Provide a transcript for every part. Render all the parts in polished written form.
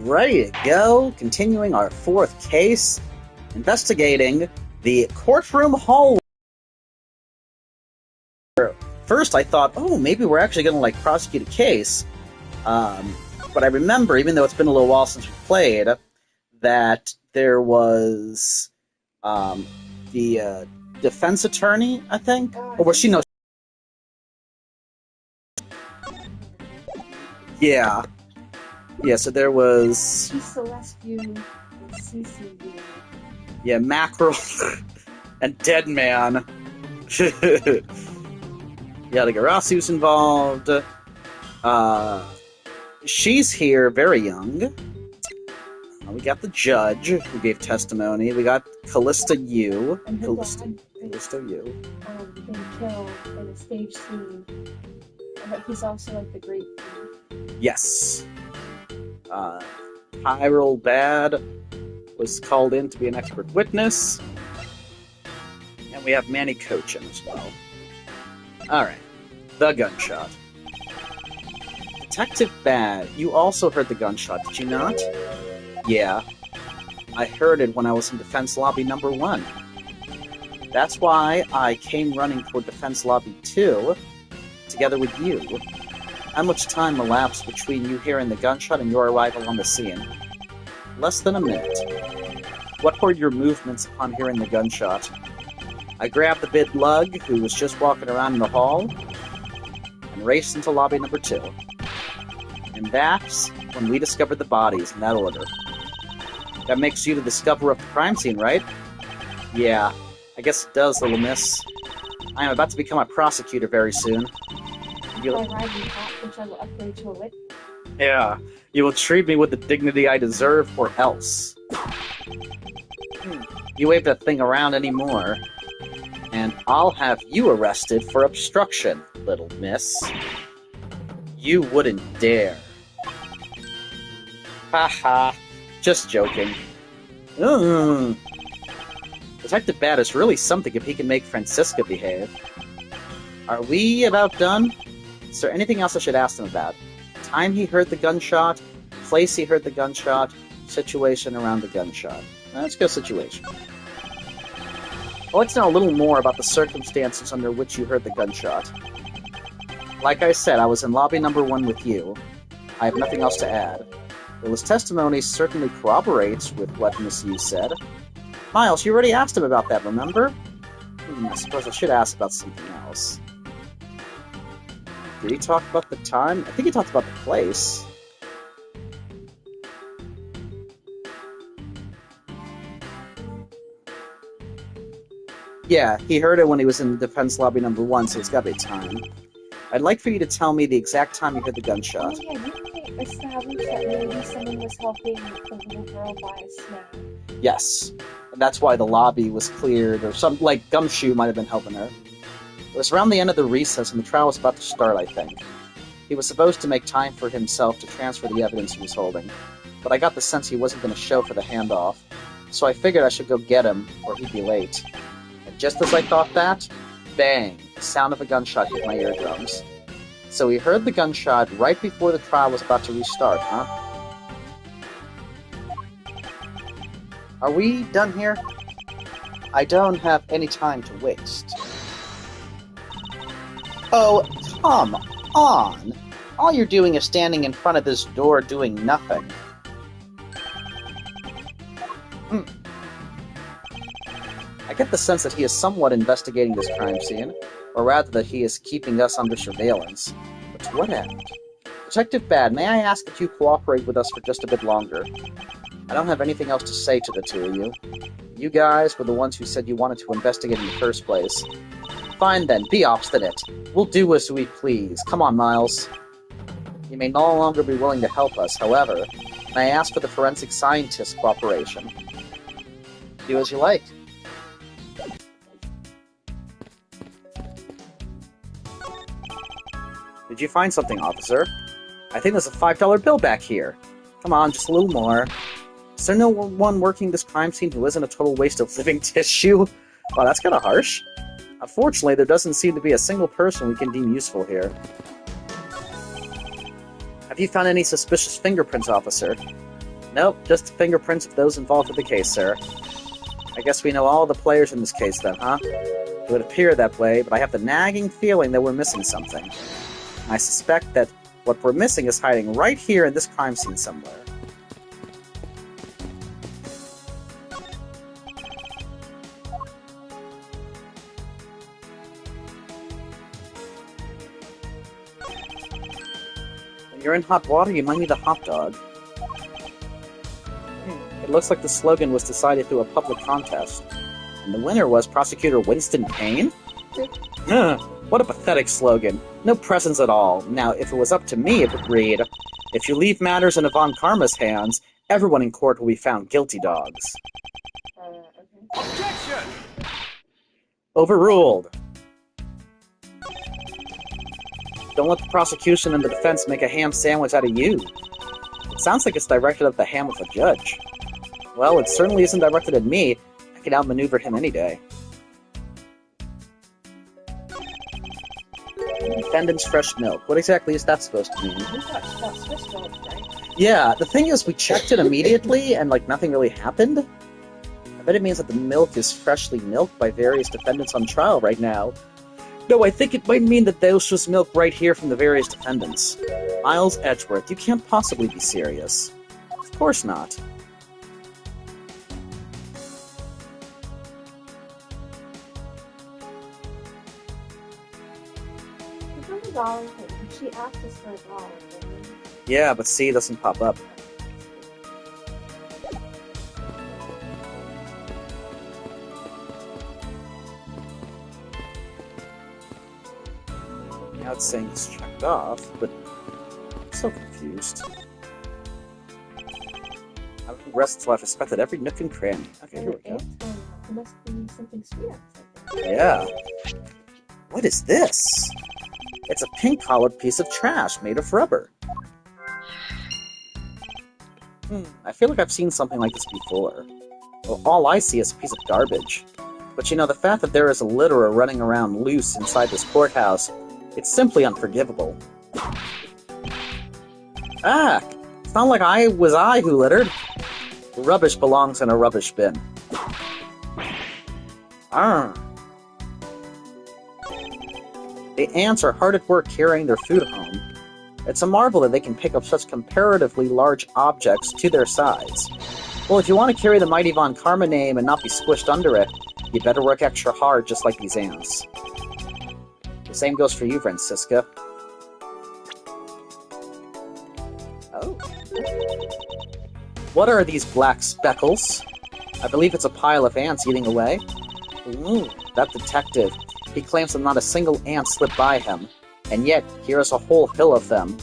Ready to go, continuing our fourth case, investigating the courtroom hallway. First I thought, oh, maybe we're actually going to, prosecute a case. But I remember, even though it's been a little while since we played, that there was, the, defense attorney, I think? Or was she no... Yeah. Yeah, so there was... She's Celestiu and CCU. Yeah, Mackerel and Dead Man. Yatagarasu's involved. She's here, very young. We got the judge who gave testimony. We got Calisto U. And her Calisto dad U. been killed in a stage scene. But he's also like the great thief. Yes. Tyrell Bad was called in to be an expert witness. And we have Manny Coachen as well. Alright. The gunshot. Detective Bad, you also heard the gunshot, did you not? Yeah. I heard it when I was in Defense Lobby number 1. That's why I came running toward Defense Lobby 2, together with you. How much time elapsed between you hearing the gunshot and your arrival on the scene? Less than a minute. What were your movements upon hearing the gunshot? I grabbed the big lug, who was just walking around in the hall, and raced into lobby number 2. And that's when we discovered the bodies, in that order. That makes you the discoverer of the crime scene, right? Yeah, I guess it does, little miss. I am about to become a prosecutor very soon. By riding hot, which I will upgrade to a whip. Yeah, you will treat me with the dignity I deserve, or else. You wave that thing around anymore, and I'll have you arrested for obstruction, little miss. You wouldn't dare. Haha, just joking. Detective Bad is really something if he can make Franziska behave. Are we about done? Is there anything else I should ask him about? Time he heard the gunshot, place he heard the gunshot, situation around the gunshot. Let's go situation. I'd like to know a little more about the circumstances under which you heard the gunshot. Like I said, I was in lobby number 1 with you. I have nothing else to add. Well, his testimony certainly corroborates with what Miss Yu said. Miles, you already asked him about that, remember? I suppose I should ask about something else. Did he talk about the time? I think he talked about the place. Yeah, he heard it when he was in Defense Lobby number 1, so it's gotta be time. I'd like for you to tell me the exact time you heard the gunshot. Oh yeah, didn't we establish that maybe someone was helping the little girl buy a snack? Yes. And that's why the lobby was cleared, or some, like, Gumshoe might have been helping her. It was around the end of the recess, and the trial was about to start, I think. He was supposed to make time for himself to transfer the evidence he was holding, but I got the sense he wasn't going to show for the handoff, so I figured I should go get him, or he'd be late. And just as I thought that, bang! The sound of a gunshot hit my eardrums. So he heard the gunshot right before the trial was about to restart, huh? Are we done here? I don't have any time to waste. Oh, come on! All you're doing is standing in front of this door doing nothing. I get the sense that he is somewhat investigating this crime scene, or rather that he is keeping us under surveillance. But to what end? Detective Bad, may I ask that you cooperate with us for just a bit longer? I don't have anything else to say to the two of you. You guys were the ones who said you wanted to investigate in the first place. Fine then, be obstinate. We'll do as we please. Come on, Miles. You may no longer be willing to help us, however, may I ask for the forensic scientist's cooperation? Do as you like. Did you find something, officer? I think there's a $5 bill back here. Come on, just a little more. Is there no one working this crime scene who isn't a total waste of living tissue? Wow, that's kind of harsh. Unfortunately, there doesn't seem to be a single person we can deem useful here. Have you found any suspicious fingerprints, officer? Nope, just the fingerprints of those involved with the case, sir. I guess we know all the players in this case then, huh? It would appear that way, but I have the nagging feeling that we're missing something. I suspect that what we're missing is hiding right here in this crime scene somewhere. When you're in hot water, you might need a hot dog. It looks like the slogan was decided through a public contest. And the winner was Prosecutor Winston Payne? What a pathetic slogan. No presence at all. Now, if it was up to me, it would read, "If you leave matters in Yvonne Karma's hands, everyone in court will be found guilty dogs." Okay. Objection! Overruled. Don't let the prosecution and the defense make a ham sandwich out of you. It sounds like it's directed at the ham of a judge. Well, it certainly isn't directed at me. I can outmaneuver him any day. Defendant's fresh milk. What exactly is that supposed to mean? We thought Swiss milk, right? Yeah, the thing is, we checked it immediately, and, nothing really happened. I bet it means that the milk is freshly milked by various defendants on trial right now. No, I think it might mean that this was milk right here from the various defendants. Miles Edgeworth, you can't possibly be serious. Of course not. $100, she asked us for $1. Yeah, but C doesn't pop up. Now it's saying it's checked off, but I'm so confused. I would rest until I've inspected every nook and cranny. Okay, here we go. There must be something sweet outside there. Yeah. What is this? It's a pink-colored piece of trash made of rubber. I feel like I've seen something like this before. Well, all I see is a piece of garbage. But the fact that there is a litterer running around loose inside this courthouse, it's simply unforgivable. Ah! It's not like I who littered. The rubbish belongs in a rubbish bin. The ants are hard at work carrying their food home. It's a marvel that they can pick up such comparatively large objects to their size. Well, if you want to carry the mighty Von Karma name and not be squished under it, you better work extra hard just like these ants. The same goes for you, Franziska. Oh. What are these black speckles? I believe it's a pile of ants eating away. Ooh, that detective. He claims that not a single ant slipped by him, and yet here is a whole hill of them.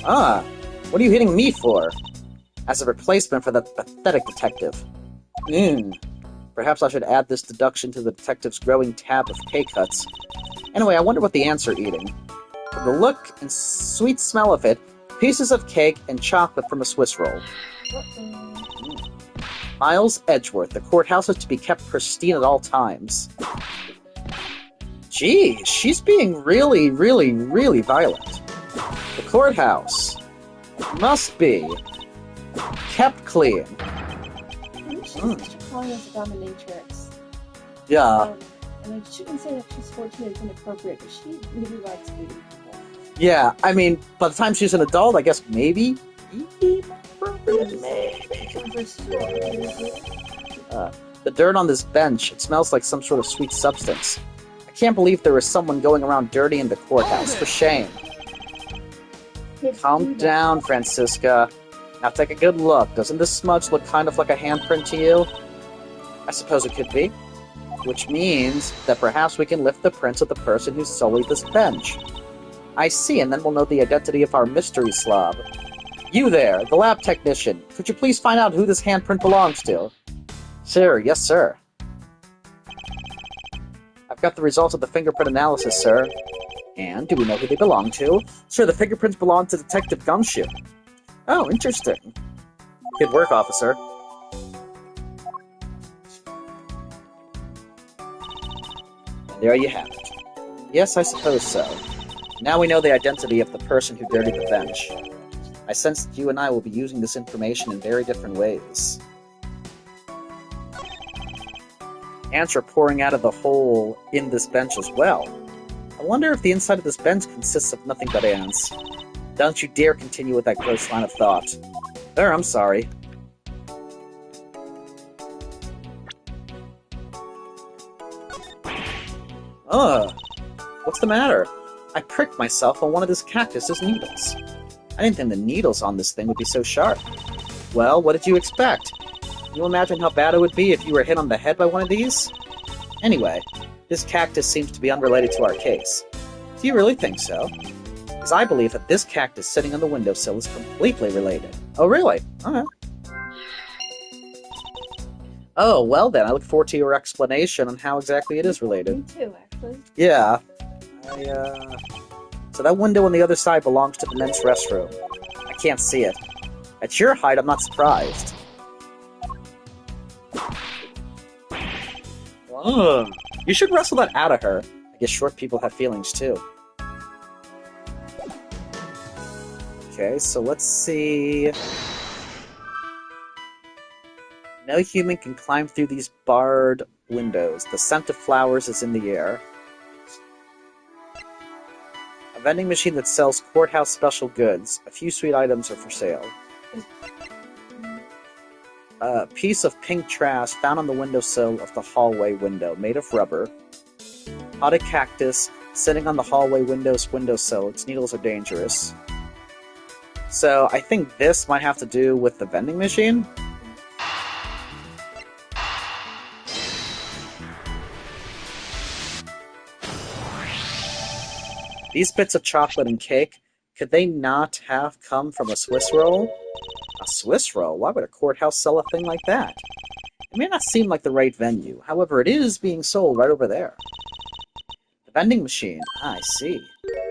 Ah, what are you hitting me for? As a replacement for that pathetic detective. Perhaps I should add this deduction to the detective's growing tab of K-cuts. Anyway, I wonder what the ants are eating. From the look and sweet smell of it, pieces of cake and chocolate from a Swiss roll. Miles Edgeworth, the courthouse is to be kept pristine at all times. Geez, she's being really, really, really violent. The courthouse must be kept clean. She's calling us a dominatrix. Yeah. She can say that she's 14 is inappropriate, but she really likes beating people. Yeah, I mean, by the time she's an adult, I guess maybe. The dirt on this bench, it smells like some sort of sweet substance. I can't believe there is someone going around dirty in the courthouse. For shame. Calm down, Franziska. Now take a good look. Doesn't this smudge look kind of like a handprint to you? I suppose it could be. Which means that perhaps we can lift the prints of the person who sullied this bench. I see, and then we'll know the identity of our mystery slob. You there, the lab technician. Could you please find out who this handprint belongs to? Sir, yes, sir. I've got the results of the fingerprint analysis, sir. And do we know who they belong to? Sir, the fingerprints belong to Detective Gumshoe. Oh, interesting. Good work, officer. And there you have it. Yes, I suppose so. Now we know the identity of the person who dirtied the bench. I sense that you and I will be using this information in very different ways. Ants are pouring out of the hole in this bench as well. I wonder if the inside of this bench consists of nothing but ants. Don't you dare continue with that gross line of thought. There, I'm sorry. Ugh. What's the matter? I pricked myself on one of this cactus's needles. I didn't think the needles on this thing would be so sharp. Well, what did you expect? Can you imagine how bad it would be if you were hit on the head by one of these? Anyway, this cactus seems to be unrelated to our case. Do you really think so? Because I believe that this cactus sitting on the windowsill is completely related. Oh, really? Alright. Oh, well then, I look forward to your explanation on how exactly it is related. Me too, actually. Yeah. So that window on the other side belongs to the men's restroom. I can't see it. At your height, I'm not surprised. Ugh. You should wrestle that out of her. I guess short people have feelings too. Okay, so let's see... No human can climb through these barred windows. The scent of flowers is in the air. A vending machine that sells courthouse special goods. A few sweet items are for sale. A piece of pink trash found on the windowsill of the hallway window, made of rubber. Potted cactus sitting on the hallway windowsill. Its needles are dangerous. So I think this might have to do with the vending machine. These bits of chocolate and cake, could they not have come from a Swiss roll? A Swiss roll? Why would a courthouse sell a thing like that? It may not seem like the right venue, however it is being sold right over there. The vending machine, I see.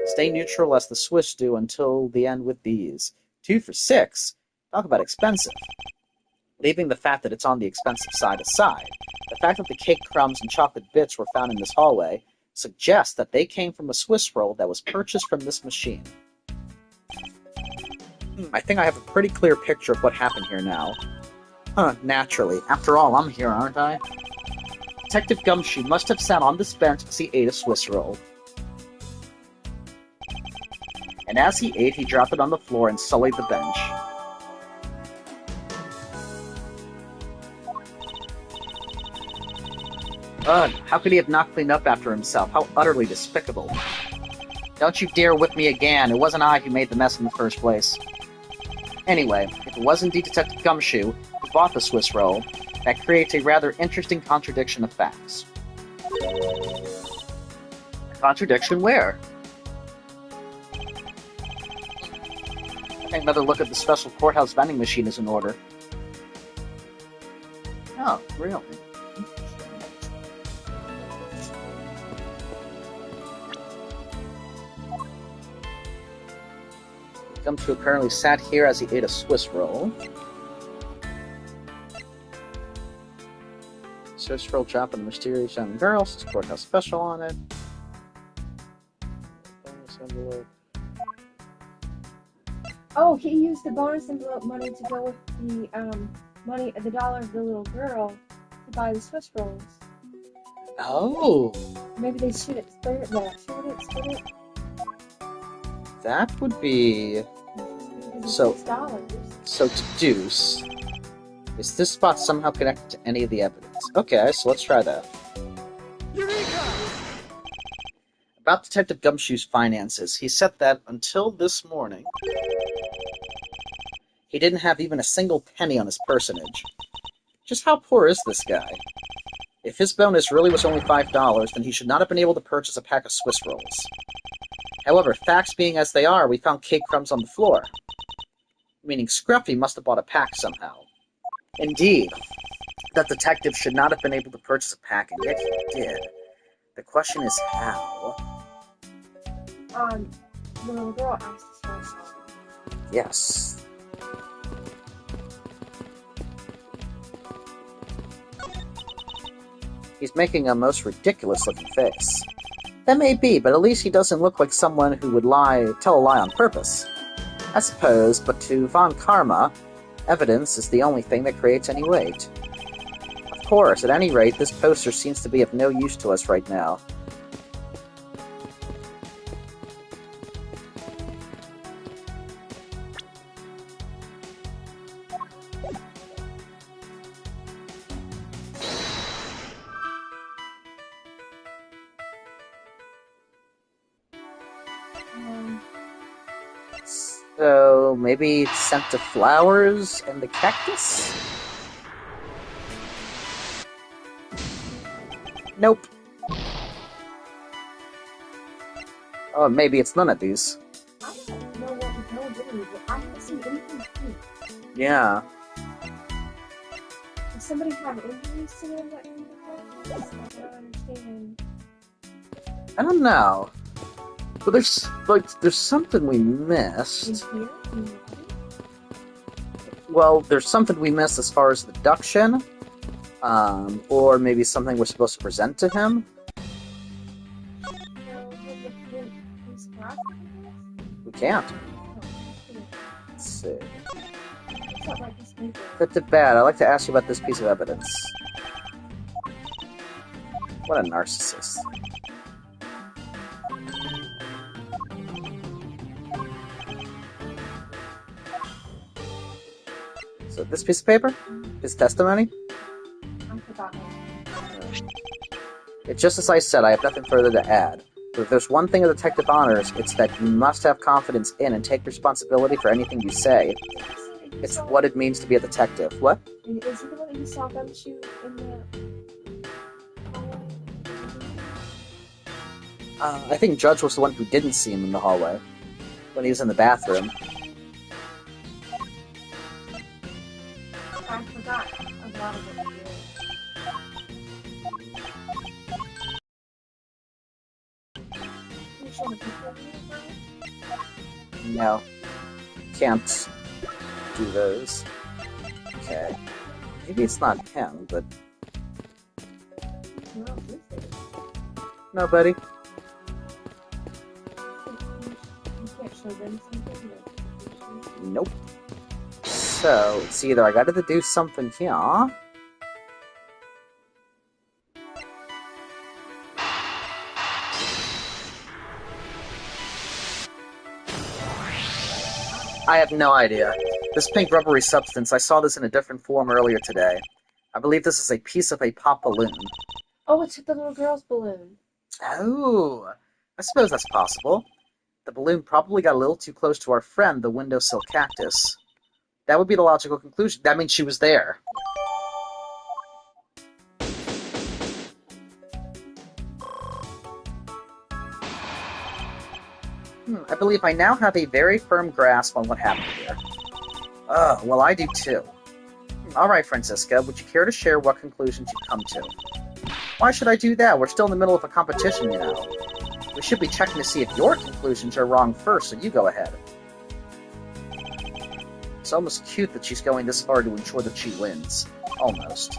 Stay neutral as the Swiss do until the end with these. 2 for $6? Talk about expensive. Leaving the fact that it's on the expensive side aside, the fact that the cake crumbs and chocolate bits were found in this hallway suggests that they came from a Swiss roll that was purchased from this machine. I think I have a pretty clear picture of what happened here now. Naturally. After all, I'm here, aren't I? Detective Gumshoe must have sat on this bench as he ate a Swiss roll. And as he ate, he dropped it on the floor and sullied the bench. Ugh, how could he have not cleaned up after himself? How utterly despicable. Don't you dare whip me again. It wasn't I who made the mess in the first place. Anyway, if it was indeed Detective Gumshoe who bought the Swiss roll, that creates a rather interesting contradiction of facts. A contradiction where? I think another look at the special courthouse vending machine is in order. Oh, really? Gumshoe apparently sat here as he ate a Swiss roll. Swiss roll dropping the mysterious young girl, since courthouse special on it. Bonus envelope. Oh, he used the bonus envelope money to go with the money, the dollar of the little girl to buy the Swiss rolls. Oh! Maybe they should have split it. That would be... So to deuce. Is this spot somehow connected to any of the evidence? Okay, so let's try that. Eureka! About Detective Gumshoe's finances, he said that until this morning, he didn't have even a single penny on his personage. Just how poor is this guy? If his bonus really was only $5, then he should not have been able to purchase a pack of Swiss rolls. However, facts being as they are, we found cake crumbs on the floor. Meaning Scruffy must have bought a pack somehow. Indeed, that detective should not have been able to purchase a pack, and yet he did. The question is how? The little girl asked us first. Yes. He's making a most ridiculous-looking face. That may be, but at least he doesn't look like someone who would tell a lie on purpose. I suppose, but to Von Karma, evidence is the only thing that creates any weight. Of course, at any rate, this poster seems to be of no use to us right now. So, maybe it's sent to flowers and the cactus? Nope. Oh, maybe it's none of these. I don't know what the hell it is, but I haven't seen anything pink. Yeah. Does somebody have injuries to them that need to help? I don't understand. I don't know. But there's something we missed. In here? In the Well, there's something we missed as far as deduction. Or maybe something we're supposed to present to him. We can't. Let's see. Good to bad. I'd like to ask you about this piece of evidence. What a narcissist. So this piece of paper? His testimony? It's just as I said, I have nothing further to add. But if there's one thing a detective honors, it's that you must have confidence in and take responsibility for anything you say. It's what it means to be a detective. What? Is he the one that you saw Gumshoe in the... I think Judge was the one who didn't see him in the hallway. When he was in the bathroom. I forgot a lot of it. Can you show the picture of you? No. Can't do those. Okay. Maybe it's not him, but... No, this is. No, buddy. You can't show them something? Nope. So, it's either I gotta do something here... I have no idea. This pink rubbery substance, I saw this in a different form earlier today. I believe this is a piece of a pop balloon. Oh, it's the little girl's balloon. Oh, I suppose that's possible. The balloon probably got a little too close to our friend, the windowsill cactus. That would be the logical conclusion. That means she was there. I believe I now have a very firm grasp on what happened here. Oh, well, I do too. Alright, Franziska, would you care to share what conclusions you've come to? Why should I do that? We're still in the middle of a competition, you know. We should be checking to see if your conclusions are wrong first, so you go ahead. It's almost cute that she's going this far to ensure that she wins. Almost.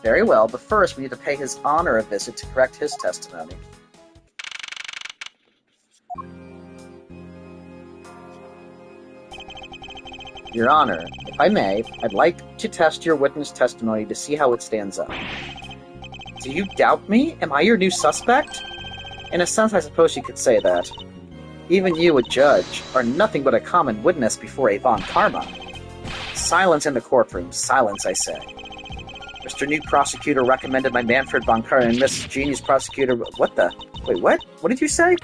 Very well, but first we need to pay His Honor a visit to correct his testimony. Your Honor, if I may, I'd like to test your witness testimony to see how it stands up. Do you doubt me? Am I your new suspect? In a sense, I suppose you could say that. Even you, a judge, are nothing but a common witness before a Von Karma. Silence in the courtroom. Silence, I say. Mr. New Prosecutor recommended by Manfred Von Karma and Mrs. Genius Prosecutor... What the? Wait, what? What did you say?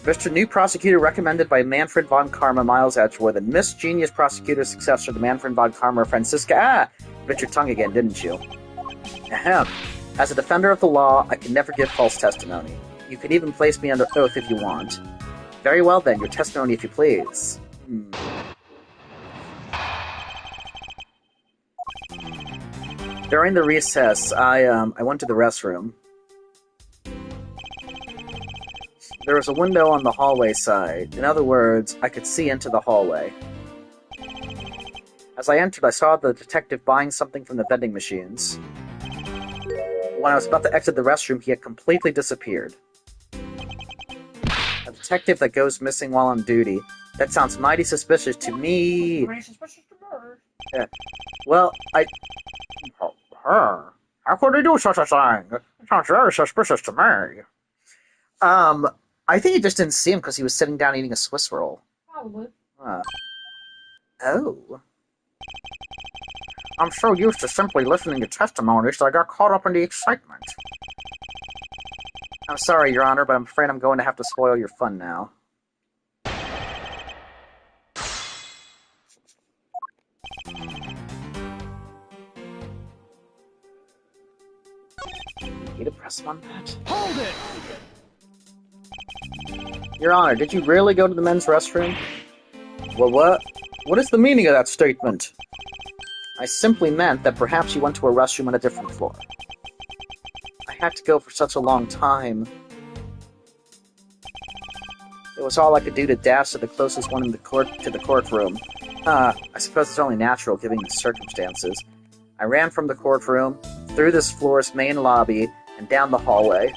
Mr. New Prosecutor recommended by Manfred Von Karma, Miles Edgeworth, and Miss Genius Prosecutor successor to Manfred Von Karma, Franziska... Ah! Bit your tongue again, didn't you? Ahem. As a defender of the law, I can never give false testimony. You could even place me under oath if you want. Very well then, your testimony if you please. During the recess, I went to the restroom. There was a window on the hallway side. In other words, I could see into the hallway. As I entered, I saw the detective buying something from the vending machines. When I was about to exit the restroom, he had completely disappeared. A detective that goes missing while on duty That sounds mighty suspicious to me. Mighty suspicious to me. Yeah. Well, How could he do such a thing? It sounds very suspicious to me. I think he just didn't see him because he was sitting down eating a Swiss roll. Probably. Oh. I'm so used to simply listening to testimonies that I got caught up in the excitement. I'm sorry, Your Honor, but I'm afraid I'm going to have to spoil your fun now. Need to press on that? Hold it! Your Honor, did you really go to the men's restroom? Well, what? What is the meaning of that statement? I simply meant that perhaps you went to a restroom on a different floor. I had to go for such a long time. It was all I could do to dash to the closest one in the courtroom. I suppose it's only natural given the circumstances. I ran from the courtroom, through this floor's main lobby, and down the hallway.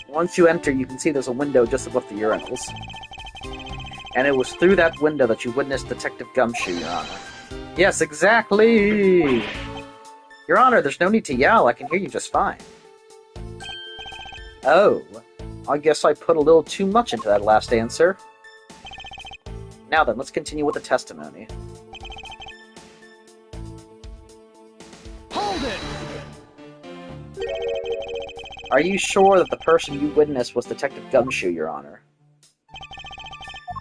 Once you enter, you can see there's a window just above the urinals. And it was through that window that you witnessed Detective Gumshoe, Your Honor. Yes, exactly! Your Honor, there's no need to yell. I can hear you just fine. Oh, I guess I put a little too much into that last answer. Now then, let's continue with the testimony. Hold it! Are you sure that the person you witnessed was Detective Gumshoe, Your Honor?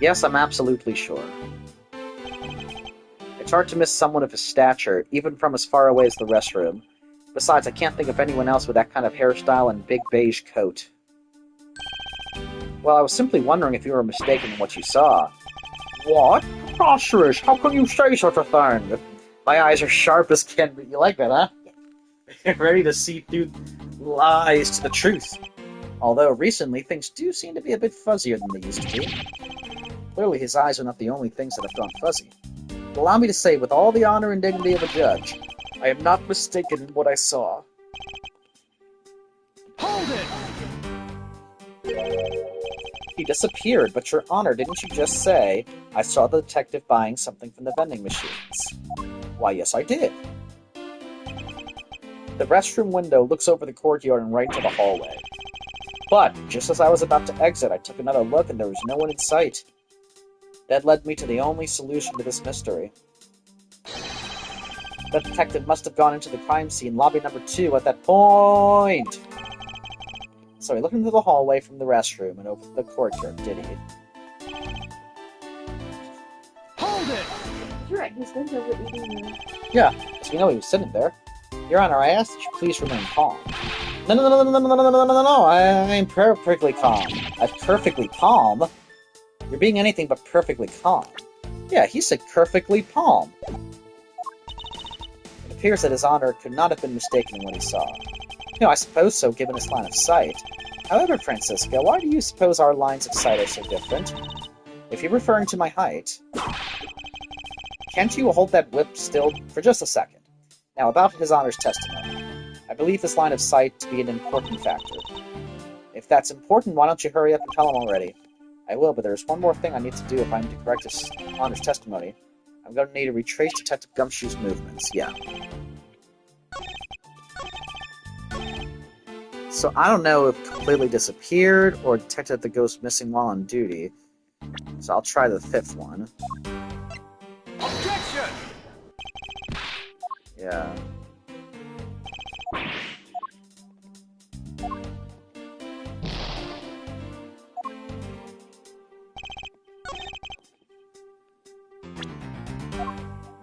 Yes, I'm absolutely sure. It's hard to miss someone of his stature, even from as far away as the restroom. Besides, I can't think of anyone else with that kind of hairstyle and big beige coat. Well, I was simply wondering if you were mistaken in what you saw. What? Preposterous! How can you say such a thing? My eyes are sharp as can be. You like that, huh? Ready to see through lies to the truth. Although, recently, things do seem to be a bit fuzzier than they used to be. Clearly, his eyes are not the only things that have gone fuzzy. But allow me to say, with all the honor and dignity of a judge, I am not mistaken in what I saw. Hold it! He disappeared, but Your Honor, didn't you just say, I saw the detective buying something from the vending machines? Why, yes, I did. The restroom window looks over the courtyard and right to the hallway. But, just as I was about to exit, I took another look and there was no one in sight. That led me to the only solution to this mystery. The detective must have gone into the crime scene, lobby number 2, at that point! So he looked into the hallway from the restroom and over the courtyard, did he? Hold it! You're right, he's been over eating. Yeah, because we know he was sitting there. Your Honor, I ask that you please remain calm. No, I'm perfectly calm. I'm perfectly calm? You're being anything but perfectly calm. Yeah, he said perfectly calm. It appears that His Honor could not have been mistaken in what he saw. I suppose so, given his line of sight. However, Franziska, why do you suppose our lines of sight are so different? If you're referring to my height... Can't you hold that whip still for just a second? Now, about His Honor's testimony. I believe his line of sight to be an important factor. If that's important, why don't you hurry up and tell him already? I will, but there's one more thing I need to do if I'm to correct His Honor's testimony. I'm going to need to retrace Detective Gumshoe's movements, yeah. So I don't know if completely disappeared or detected the ghost missing while on duty. So I'll try the 5th one. Objection! Yeah.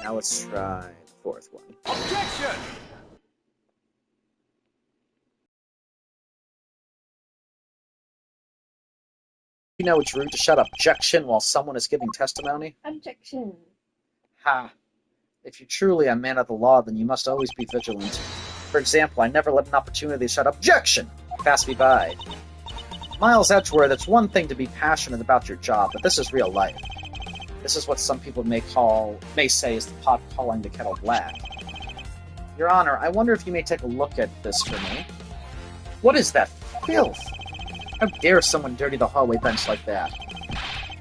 Now let's try the 4th one. Objection! You know it's rude to shout objection while someone is giving testimony? Objection. Ha! If you're truly a man of the law, then you must always be vigilant. For example, I never let an opportunity to shout objection pass me by. Miles Edgeworth, it's one thing to be passionate about your job, but this is real life. This is what some people may say is the pot calling the kettle black. Your Honor, I wonder if you may take a look at this for me. What is that filth? How dare someone dirty the hallway bench like that?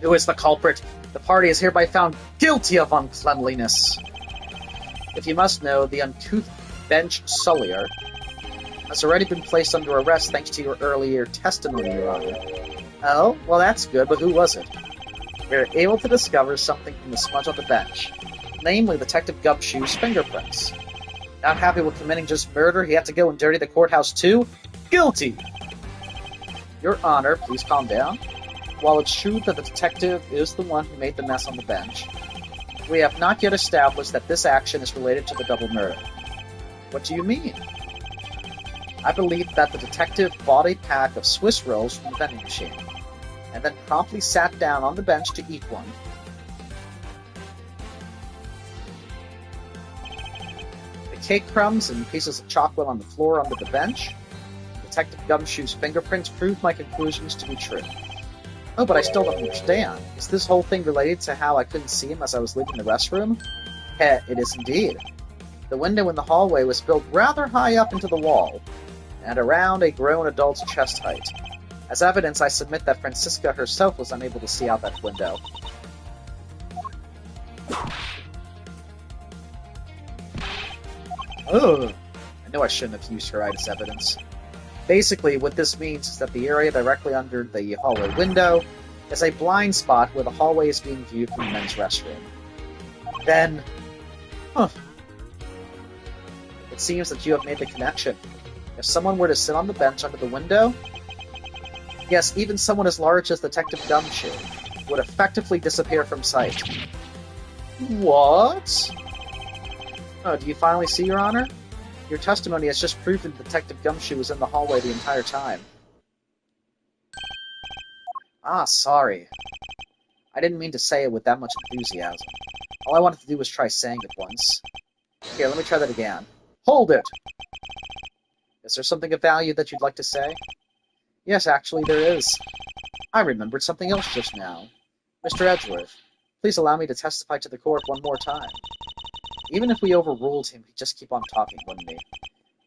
Who is the culprit? The party is hereby found guilty of uncleanliness. If you must know, the uncouth bench sullier has already been placed under arrest thanks to your earlier testimony, Your Honor. Oh, well that's good, but who was it? We were able to discover something from the smudge on the bench, namely Detective Gumshoe's fingerprints. Not happy with committing just murder, he had to go and dirty the courthouse too? Guilty! Your Honor, please calm down. While it's true that the detective is the one who made the mess on the bench, we have not yet established that this action is related to the double murder. What do you mean? I believe that the detective bought a pack of Swiss rolls from the vending machine, and then promptly sat down on the bench to eat one. The cake crumbs and pieces of chocolate on the floor under the bench. Detective Gumshoe's fingerprints proved my conclusions to be true. Oh, but I still don't understand. Is this whole thing related to how I couldn't see him as I was leaving the restroom? Heh, it is indeed. The window in the hallway was built rather high up into the wall, and around a grown adult's chest height. As evidence, I submit that Franziska herself was unable to see out that window. Ugh! I know I shouldn't have used her as evidence. Basically, what this means is that the area directly under the hallway window is a blind spot where the hallway is being viewed from the men's restroom. Then... It seems that you have made the connection. If someone were to sit on the bench under the window, yes, even someone as large as Detective Gumshoe would effectively disappear from sight. What? Oh, do you finally see, Your Honor? Your testimony has just proven Detective Gumshoe was in the hallway the entire time. Ah, sorry. I didn't mean to say it with that much enthusiasm. All I wanted to do was try saying it once. Here, let me try that again. Hold it! Is there something of value that you'd like to say? Yes, actually, there is. I remembered something else just now. Mr. Edgeworth, please allow me to testify to the court one more time. Even if we overruled him, he'd just keep on talking, wouldn't he?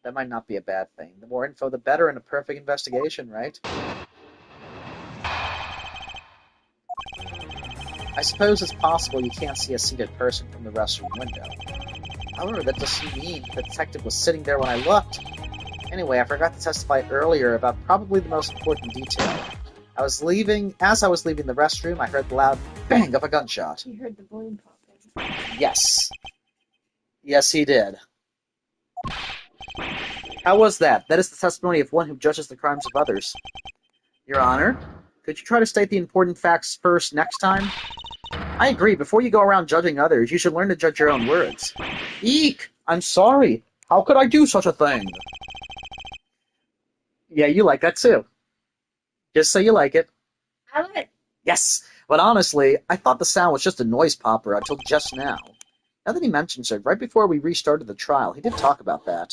That might not be a bad thing. The more info, the better in a perfect investigation, right? I suppose it's possible you can't see a seated person from the restroom window. However, that doesn't mean the detective was sitting there when I looked. Anyway, I forgot to testify earlier about probably the most important detail. As I was leaving the restroom, I heard the loud bang of a gunshot. You heard the balloon popping. Yes. Yes, he did. How was that? That is the testimony of one who judges the crimes of others. Your Honor, could you try to state the important facts first next time? I agree. Before you go around judging others, you should learn to judge your own words. Eek! I'm sorry. How could I do such a thing? Yeah, you like that too. Just say you like it. I love it. Yes, but honestly, I thought the sound was just a noise popper until just now. Now that he mentions it, right before we restarted the trial, he did talk about that.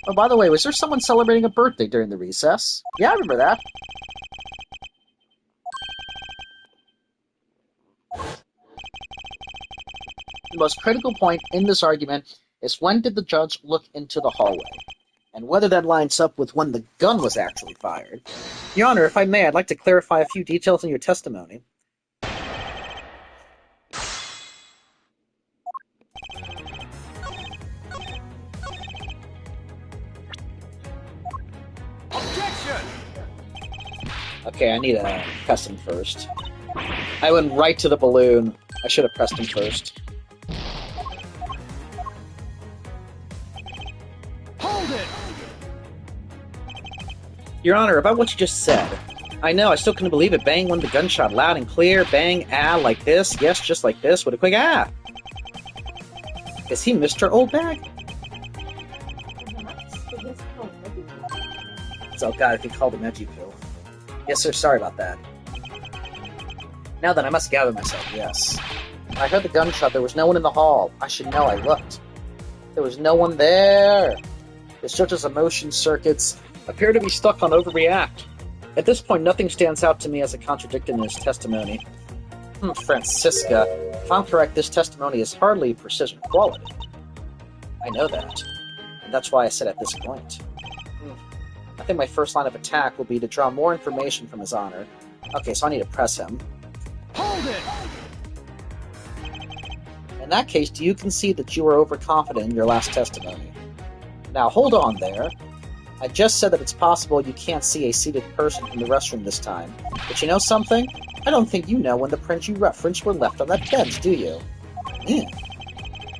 Oh, by the way, was there someone celebrating a birthday during the recess? Yeah, I remember that. The most critical point in this argument is when did the judge look into the hallway, and whether that lines up with when the gun was actually fired. Your Honor, if I may, I'd like to clarify a few details in your testimony. Objection! Okay, I need to press him first. I went right to the balloon. I should have pressed him first. Hold it! Your Honor, about what you just said. I know, I still couldn't believe it. Bang went the gunshot loud and clear. Bang, ah, like this. Yes, just like this, with a quick ah. Is he Mr. Old Bag? Oh god, if he called him edgy pill. Yes, sir, sorry about that. Now then, I must gather myself, yes. When I heard the gunshot, there was no one in the hall. I should know, I looked. There was no one there. The judge's emotion circuits appear to be stuck on overreact. At this point, nothing stands out to me as a contradiction in his testimony. Franziska, if I'm correct, this testimony is hardly precision quality. I know that. And that's why I said at this point. I think my first line of attack will be to draw more information from His Honor. Okay, so I need to press him. Hold it! In that case, do you concede that you were overconfident in your last testimony? Now, hold on there. I just said that it's possible you can't see a seated person from the restroom this time. But you know something? I don't think you know when the prints you referenced were left on that bench, do you?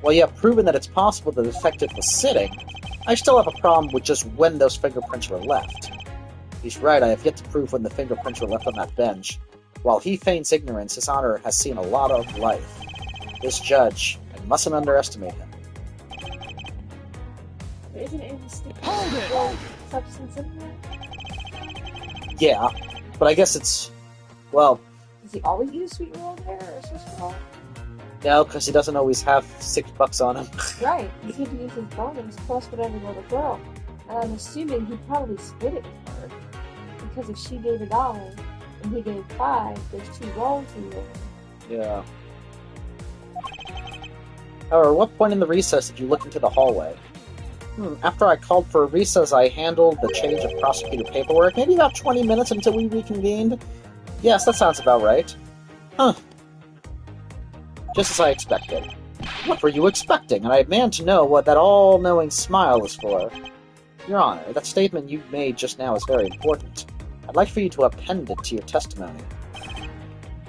Well, you have proven that it's possible the detective was sitting. I still have a problem with just when those fingerprints were left. He's right, I have yet to prove when the fingerprints were left on that bench. While he feigns ignorance, his honor has seen a lot of life. This judge, I mustn't underestimate him. Isn't it a Hold it! substance in there? Yeah, but I guess it's... well, Does he always use sweet roll there or Swiss roll? no, because he doesn't always have $6 on him. Right, he's going to use his bonus plus whatever little girl. And I'm assuming he probably split it with her. Because if she gave $1 and he gave 5, there's 2 rolls in there. Yeah. However, at what point in the recess did you look into the hallway? After I called for a recess, I handled the change of prosecutor paperwork. Maybe about 20 minutes until we reconvened? Yes, that sounds about right. Huh. Just as I expected. What were you expecting? And I demand to know what that all-knowing smile is for. Your Honor, that statement you made just now is very important. I'd like for you to append it to your testimony.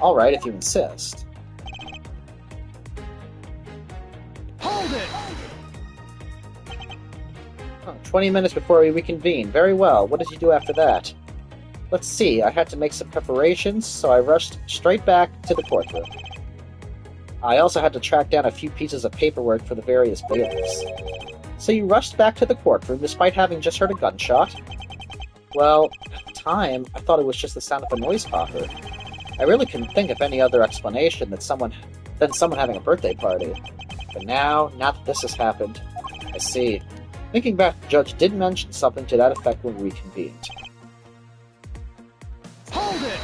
All right, if you insist. Hold it! 20 minutes before we reconvene. Very well. What did you do after that? Let's see. I had to make some preparations, so I rushed straight back to the courtroom. I also had to track down a few pieces of paperwork for the various bailiffs. So you rushed back to the courtroom despite having just heard a gunshot? Well, at the time, I thought it was just the sound of a noise popper. I really couldn't think of any other explanation than someone having a birthday party. But now that this has happened, I see. Thinking back, the judge did mention something to that effect when we reconvened. Hold it!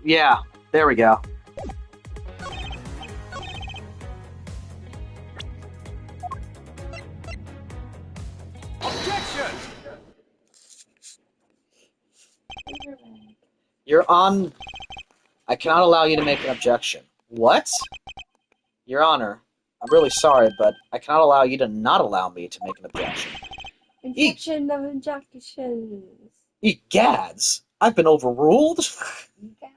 Yeah, there we go. Objection! You're on... I cannot allow you to make an objection. What? Your Honor, I'm really sorry, but I cannot allow you to not allow me to make an objection. Objection of objections. Egads! I've been overruled? Yeah.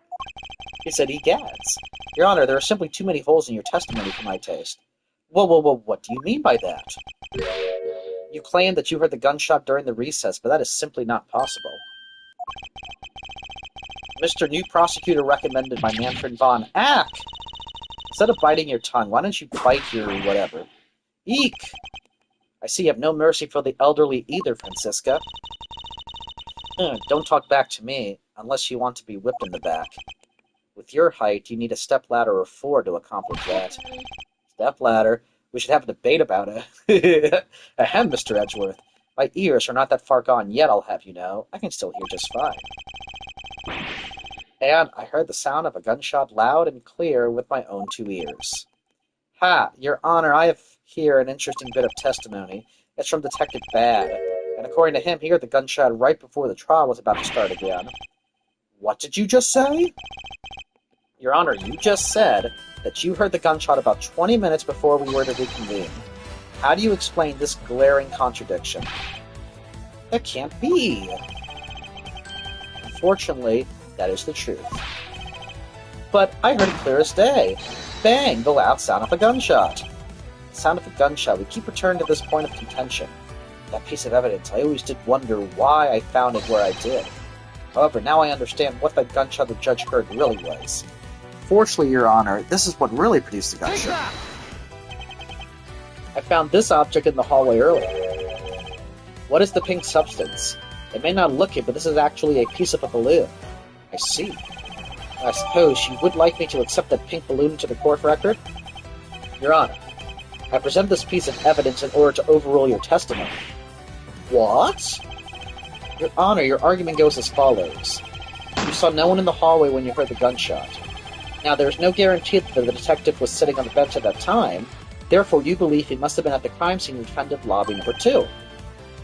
He said egads. Your Honor, there are simply too many holes in your testimony for my taste. Whoa, what do you mean by that? You claim that you heard the gunshot during the recess, but that is simply not possible. Mr. New Prosecutor recommended by Manfred von Ack! Instead of biting your tongue, why don't you bite your whatever? Eek! I see you have no mercy for the elderly either, Franziska. Don't talk back to me, unless you want to be whipped in the back. With your height, you need a stepladder or 4 to accomplish that. Stepladder? We should have a debate about it. Ahem, Mr. Edgeworth. My ears are not that far gone yet, I'll have you know. I can still hear just fine. And I heard the sound of a gunshot loud and clear with my own 2 ears. Ha! Your Honor, I have here an interesting bit of testimony. It's from Detective Bad. And according to him, he heard the gunshot right before the trial was about to start again. What did you just say? Your Honor, you just said that you heard the gunshot about 20 minutes before we were to reconvene. How do you explain this glaring contradiction? That can't be. Unfortunately, that is the truth. But I heard it clear as day. Bang! The loud sound of a gunshot. The sound of a gunshot. We keep returning to this point of contention. That piece of evidence, I always did wonder why I found it where I did. However, now I understand what that gunshot the judge heard really was. Fortunately, Your Honor, this is what really produced the gunshot. I found this object in the hallway earlier. What is the pink substance? It may not look it, but this is actually a piece of a balloon. I see. I suppose you would like me to accept that pink balloon into the court record? Your Honor, I present this piece of evidence in order to overrule your testimony. What? Your Honor, your argument goes as follows. You saw no one in the hallway when you heard the gunshot. Now, there is no guarantee that the detective was sitting on the bench at that time, therefore you believe he must have been at the crime scene in defendant lobby number 2.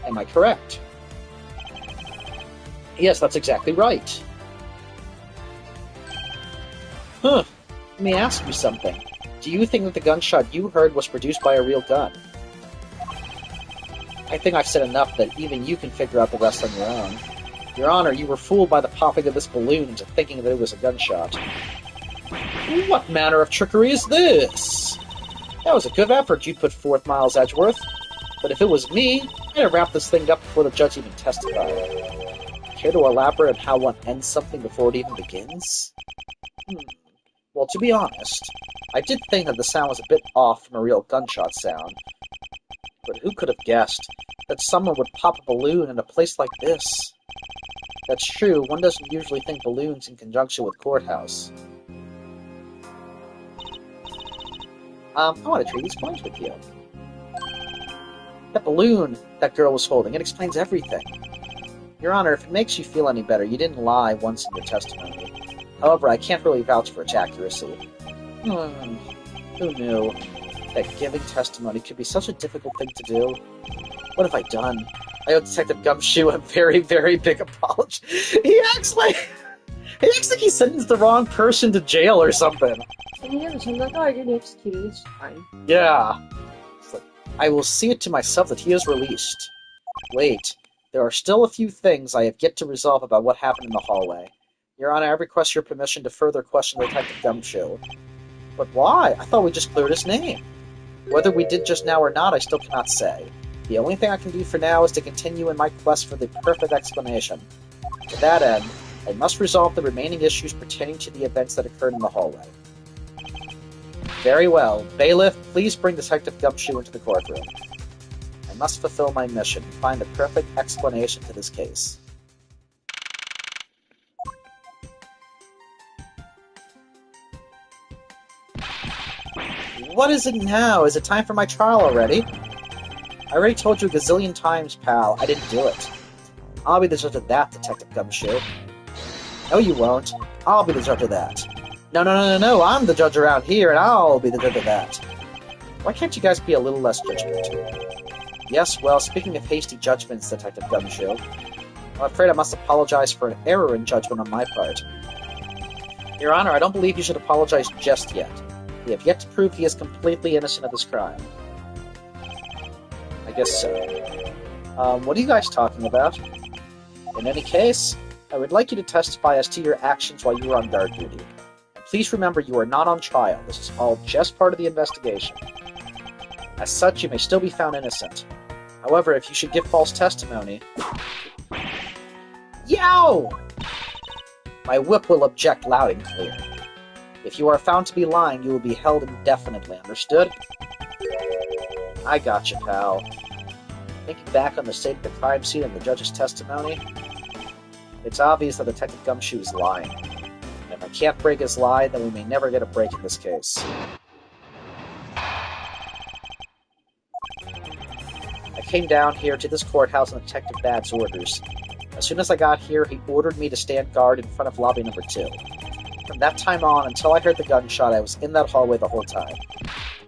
Am I correct? Yes, that's exactly right. Huh. Let me ask you something. Do you think that the gunshot you heard was produced by a real gun? I think I've said enough that even you can figure out the rest on your own. Your Honor, you were fooled by the popping of this balloon into thinking that it was a gunshot. What manner of trickery is this? That was a good effort you put forth, Miles Edgeworth. But if it was me, I'd have wrapped this thing up before the judge even testified. Care to elaborate on how one ends something before it even begins? Well, to be honest, I did think that the sound was a bit off from a real gunshot sound. But who could have guessed that someone would pop a balloon in a place like this? That's true, one doesn't usually think balloons in conjunction with courthouse. I want to trade these coins with you. That balloon that girl was holding, it explains everything. Your Honor, if it makes you feel any better, you didn't lie once in your testimony. However, I can't really vouch for its accuracy. Who knew that giving testimony could be such a difficult thing to do? What have I done? I owe Detective Gumshoe a very, very big apology. He acts like he sentenced the wrong person to jail or something. And he hasn't like, oh, I didn't execute it, it's fine. Yeah. It's like, I will see it to myself that he is released. Wait, there are still a few things I have yet to resolve about what happened in the hallway. Your Honor, I request your permission to further question Detective Gumshoe. But why? I thought we just cleared his name. Whether we did just now or not, I still cannot say. The only thing I can do for now is to continue in my quest for the perfect explanation. To that end, I must resolve the remaining issues pertaining to the events that occurred in the hallway. Very well. Bailiff, please bring Detective Gumshoe into the courtroom. I must fulfill my mission and find the perfect explanation to this case. What is it now? Is it time for my trial already? I already told you a gazillion times, pal. I didn't do it. I'll be the judge of that, Detective Gumshoe. No, you won't. I'll be the judge of that. No, I'm the judge around here, and I'll be the judge of that. Why can't you guys be a little less judgmental? Yes, well, speaking of hasty judgments, Detective Gumshoe, I'm afraid I must apologize for an error in judgment on my part. Your Honor, I don't believe you should apologize just yet. We have yet to prove he is completely innocent of this crime. I guess so. What are you guys talking about? In any case, I would like you to testify as to your actions while you were on guard duty. And please remember you are not on trial. This is all just part of the investigation. As such, you may still be found innocent. However, if you should give false testimony... Yow! My whip will object loud and clear. If you are found to be lying, you will be held indefinitely, understood? I gotcha, pal. Thinking back on the state of the crime scene and the judge's testimony, it's obvious that Detective Gumshoe is lying. And if I can't break his lie, then we may never get a break in this case. I came down here to this courthouse on Detective Bad's orders. As soon as I got here, he ordered me to stand guard in front of lobby number 2. From that time on, until I heard the gunshot, I was in that hallway the whole time.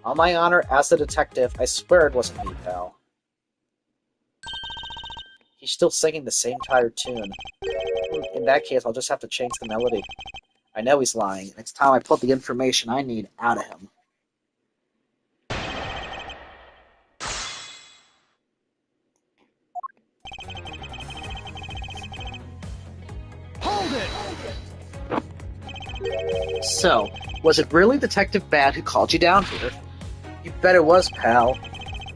On my honor, as the detective, I swear it wasn't me, pal. He's still singing the same tired tune. In that case, I'll just have to change the melody. I know he's lying. It's time I pulled the information I need out of him. Hold it! So, was it really Detective Bad who called you down here? You bet it was, pal.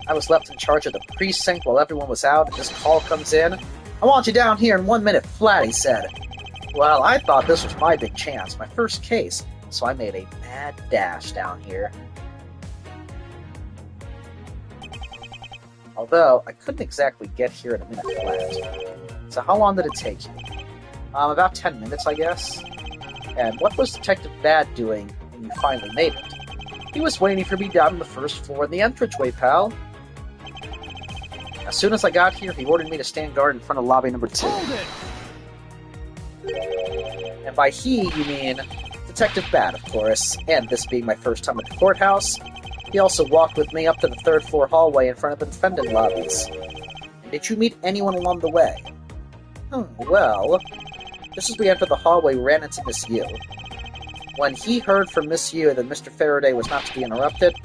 I was left in charge of the precinct while everyone was out, and this call comes in. I want you down here in 1 minute flat, he said. Well, I thought this was my big chance, my first case, so I made a mad dash down here. Although, I couldn't exactly get here in a minute flat. So how long did it take you? About 10 minutes, I guess. And what was Detective Bad doing when you finally made it? He was waiting for me down on the first floor in the entranceway, pal. As soon as I got here, he ordered me to stand guard in front of lobby number 2. Hold it! And by he, you mean Detective Bat, of course, and this being my first time at the courthouse, he also walked with me up to the 3rd floor hallway in front of the defendant lobbies. And did you meet anyone along the way? Well, just as we entered the hallway, we ran into Miss Yu. When he heard from Miss Yu that Mr. Faraday was not to be interrupted,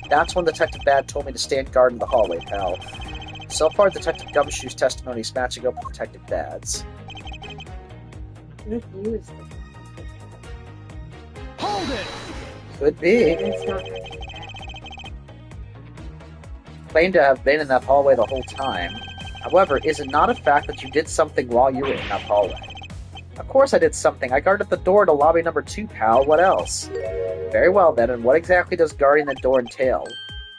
that's when Detective Bad told me to stand guard in the hallway, pal. So far, Detective Gumshoe's testimony is matching up with Detective Bad's. Miss Yu is Hold it! Could be. it's not Claimed to have been in that hallway the whole time. However, is it not a fact that you did something while you were in that hallway? Of course I did something. I guarded the door to lobby number 2, pal. What else? Very well, then, and what exactly does guarding the door entail?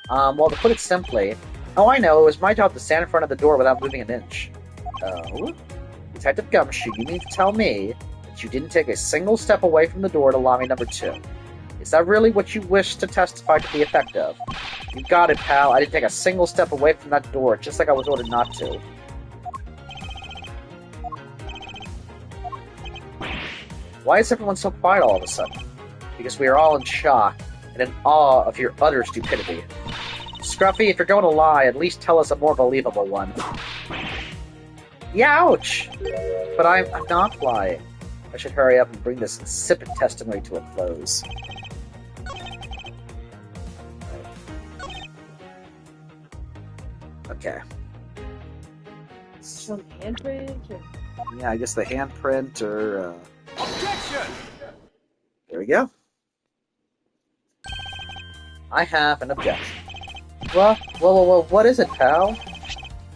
Well, to put it simply... Oh, I know, it was my job to stand in front of the door without moving an inch. Oh? Detective Gumshoe, you mean to tell me that you didn't take a single step away from the door to lobby number 2? Is that really what you wish to testify to the effect of? You got it, pal. I didn't take a single step away from that door, just like I was ordered not to. Why is everyone so quiet all of a sudden? Because we are all in shock and in awe of your utter stupidity. Scruffy, if you're going to lie, at least tell us a more believable one. Youch! But I'm not lying. I should hurry up and bring this insipid testimony to a close. Okay. some handprint or... Yeah, I guess the handprint or... Objection! There we go. I have an objection. Well, what is it, pal?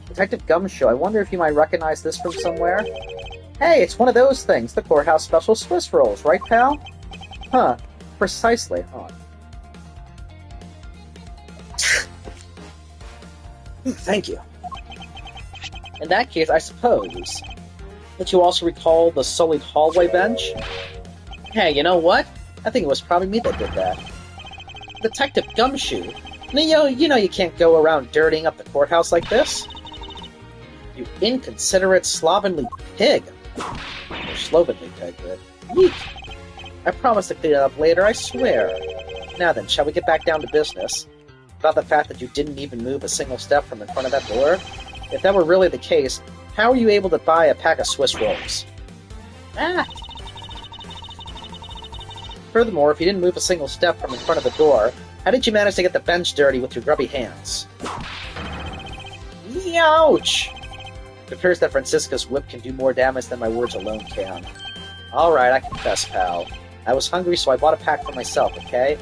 Detective Gumshoe, I wonder if you might recognize this from somewhere? Hey, it's one of those things, the courthouse special Swiss rolls, right, pal? Huh, precisely, huh? Thank you. In that case, I suppose that you also recall the sullied hallway bench? Hey, you know what? I think it was probably me that did that. Detective Gumshoe, you know you can't go around dirtying up the courthouse like this. You inconsiderate, slovenly pig. Or slovenly pig, but... Yeek. I promise to clean it up later, I swear. Now then, shall we get back down to business? About the fact that you didn't even move a single step from in front of that door? If that were really the case, how were you able to buy a pack of Swiss rolls? Ah! Furthermore, if you didn't move a single step from in front of the door, how did you manage to get the bench dirty with your grubby hands? Ouch! It appears that Franziska's whip can do more damage than my words alone can. Alright, I confess, pal. I was hungry, so I bought a pack for myself, okay?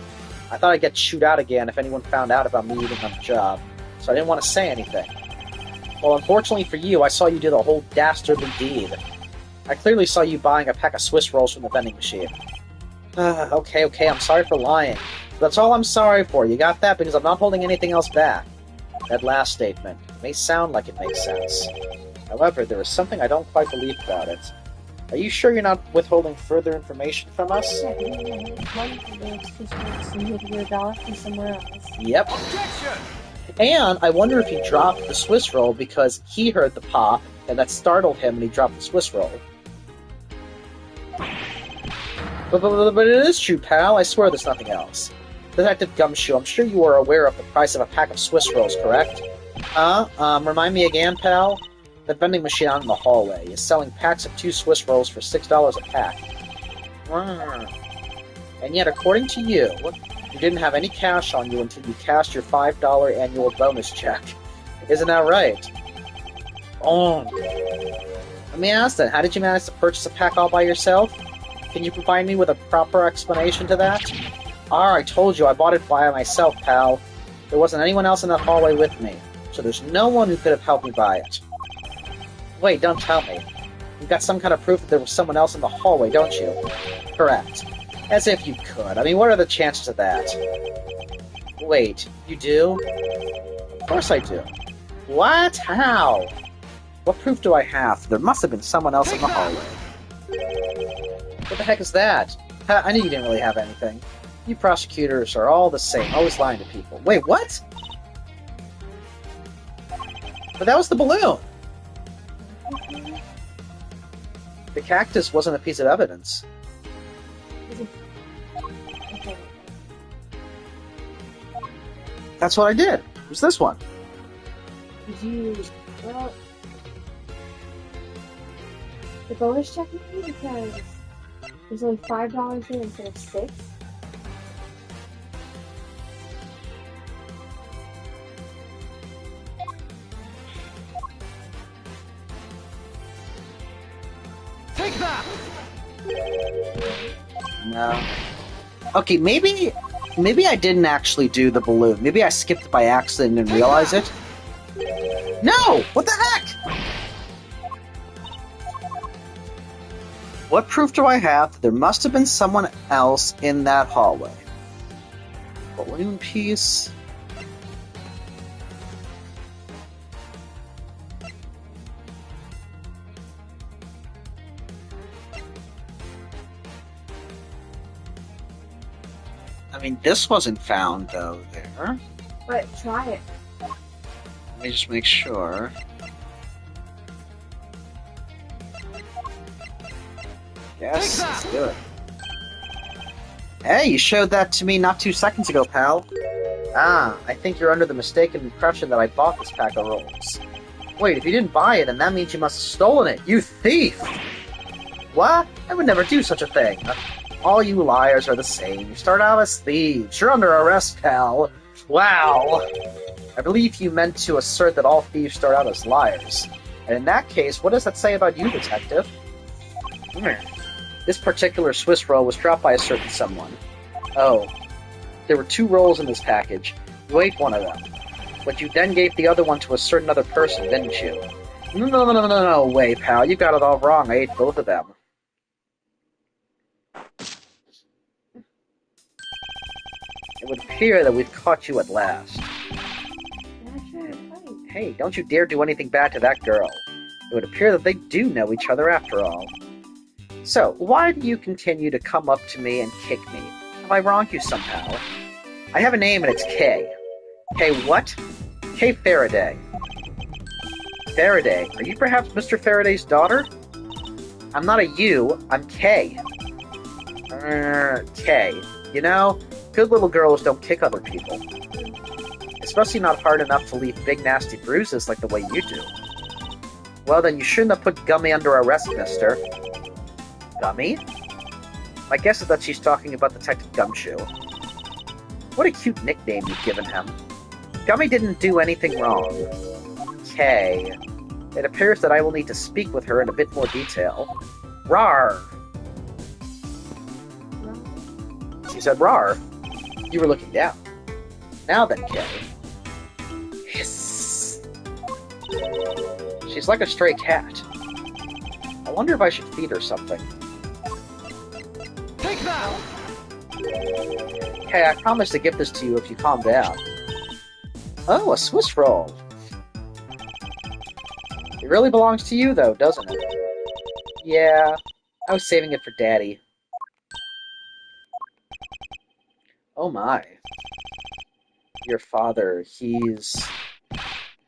I thought I'd get chewed out again if anyone found out about me eating on the job, so I didn't want to say anything. Well, unfortunately for you, I saw you do the whole dastardly deed. I clearly saw you buying a pack of Swiss rolls from the vending machine. Okay, I'm sorry for lying. That's all I'm sorry for, you got that? Because I'm not holding anything else back. That last statement may sound like it makes sense. However, there is something I don't quite believe about it. Are you sure you're not withholding further information from us? Yep. Objection! And I wonder if he dropped the Swiss roll because he heard the pop, and that startled him and he dropped the Swiss roll. But it is true, pal. I swear there's nothing else. Detective Gumshoe, I'm sure you are aware of the price of a pack of Swiss rolls, correct? Remind me again, pal? The vending machine out in the hallway is selling packs of 2 Swiss rolls for $6 a pack. And yet, according to you, you didn't have any cash on you until you cashed your $5 annual bonus check. Isn't that right? Oh. Let me ask then, how did you manage to purchase a pack all by yourself? Can you provide me with a proper explanation to that? I told you I bought it by myself, pal. There wasn't anyone else in that hallway with me, so there's no one who could have helped me buy it. Wait, don't tell me. You've got some kind of proof that there was someone else in the hallway, don't you? Correct. As if you could. I mean, what are the chances of that? Wait, you do? Of course I do. What? How? What proof do I have? There must have been someone else in the hallway. What the heck is that? I knew you didn't really have anything. You prosecutors are all the same, always lying to people. Wait, what? But that was the balloon! The cactus wasn't a piece of evidence. Okay. That's what I did. It was this one. Did you... Well... The bonus check with me because there's only $5 there instead of $6. Take that! No. Okay, maybe I didn't actually do the balloon. Maybe I skipped it by accident and didn't realize it. No! What the heck? What proof do I have that there must have been someone else in that hallway? Balloon piece. I mean, this wasn't found, though, there. But try it. Let me just make sure. Yes, let's do it. Hey, you showed that to me not 2 seconds ago, pal. Ah, I think you're under the mistaken impression that I bought this pack of rolls. Wait, if you didn't buy it, then that means you must have stolen it, you thief! What? I would never do such a thing. All you liars are the same. You start out as thieves. You're under arrest, pal. Wow! I believe you meant to assert that all thieves start out as liars. And in that case, what does that say about you, detective? This particular Swiss roll was dropped by a certain someone. Oh. There were 2 rolls in this package. You ate one of them. But you then gave the other one to a certain other person, didn't you? No way, pal. You got it all wrong. I ate both of them. It would appear that we've caught you at last. Hey, don't you dare do anything bad to that girl. It would appear that they do know each other after all. So, why do you continue to come up to me and kick me? Have I wronged you somehow? I have a name and it's Kay. Kay what? Kay Faraday. Faraday, are you perhaps Mr. Faraday's daughter? I'm not a you, I'm Kay. Kay. You know, good little girls don't kick other people. Especially not hard enough to leave big nasty bruises like the way you do. Well then, you shouldn't have put Gummy under arrest, mister. Gummy? My guess is that she's talking about Detective Gumshoe. What a cute nickname you've given him. Gummy didn't do anything wrong. Kay. It appears that I will need to speak with her in a bit more detail. Rar! She said rar. You were looking down. Now then, Kay. Hiss. She's like a stray cat. I wonder if I should feed her something. Take that! Hey, I promise to give this to you if you calm down. Oh, a Swiss roll. It really belongs to you, though, doesn't it? Yeah, I was saving it for Daddy. Oh my. Your father, he's...